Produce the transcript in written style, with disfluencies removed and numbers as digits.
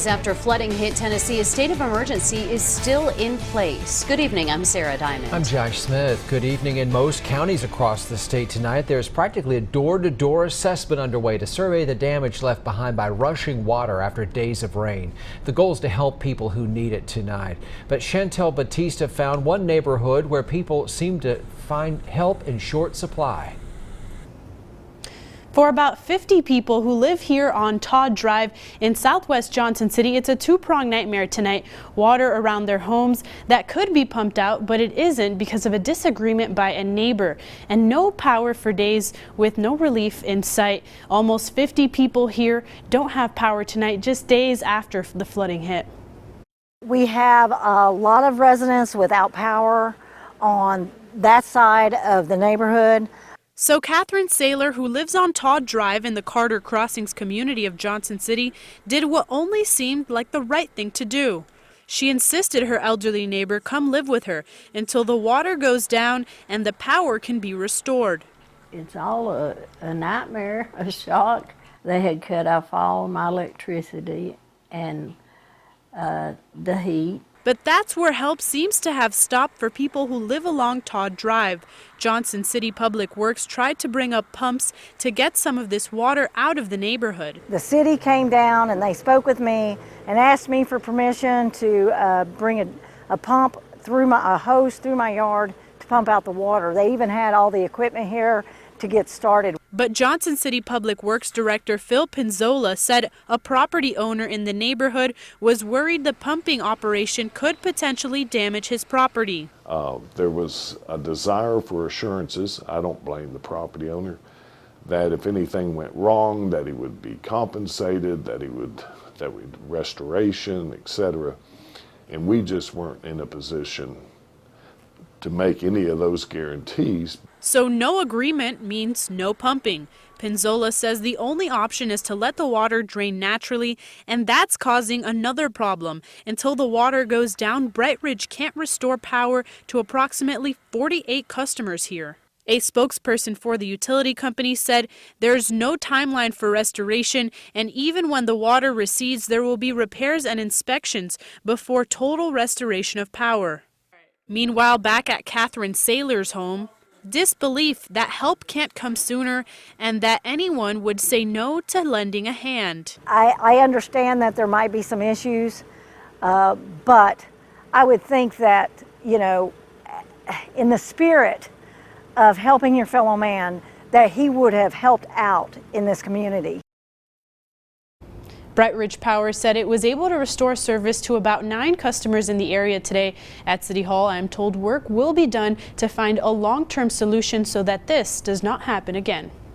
days after flooding hit Tennessee, a state of emergency is still in place. Good evening, I'm Sarah Diamond. I'm Josh Smith. Good evening. In most counties across the state tonight, there's practically a door-to-door assessment underway to survey the damage left behind by rushing water after days of rain. The goal is to help people who need it tonight. But Chantel Batista found one neighborhood where people seem to find help in short supply. For about 50 people who live here on Todd Drive in southwest Johnson City, it's a two-pronged nightmare tonight. Water around their homes that could be pumped out, but it isn't because of a disagreement by a neighbor. And no power for days with no relief in sight. Almost 50 people here don't have power tonight, just days after the flooding hit. We have a lot of residents without power on that side of the neighborhood. So Catherine Saylor, who lives on Todd Drive in the Carter Crossings community of Johnson City, did what only seemed like the right thing to do. She insisted her elderly neighbor come live with her until the water goes down and the power can be restored. It's all a nightmare, a shock. They had cut off all my electricity and the heat. But that's where help seems to have stopped for people who live along Todd Drive. Johnson City Public Works tried to bring up pumps to get some of this water out of the neighborhood. The city came down and they spoke with me and asked me for permission to bring a pump through a hose through my yard to pump out the water. They even had all the equipment here to get started. But Johnson City Public Works Director Phil Pinzola said a property owner in the neighborhood was worried the pumping operation could potentially damage his property. There was a desire for assurances, I don't blame the property owner, that if anything went wrong, that he would be compensated, that would restoration, etc. And we just weren't in a position to make any of those guarantees. So no agreement means no pumping. Pinzola says the only option is to let the water drain naturally, and that's causing another problem. Until the water goes down, Bright Ridge can't restore power to approximately 48 customers here. A spokesperson for the utility company said there's no timeline for restoration, and even when the water recedes, there will be repairs and inspections before total restoration of power. Meanwhile, back at Catherine Saylor's home, disbelief that help can't come sooner and that anyone would say no to lending a hand. I understand that there might be some issues, but I would think that, you know, in the spirit of helping your fellow man, that he would have helped out in this community. Bright Ridge Power said it was able to restore service to about 9 customers in the area today. At City Hall, I'm told work will be done to find a long-term solution so that this does not happen again.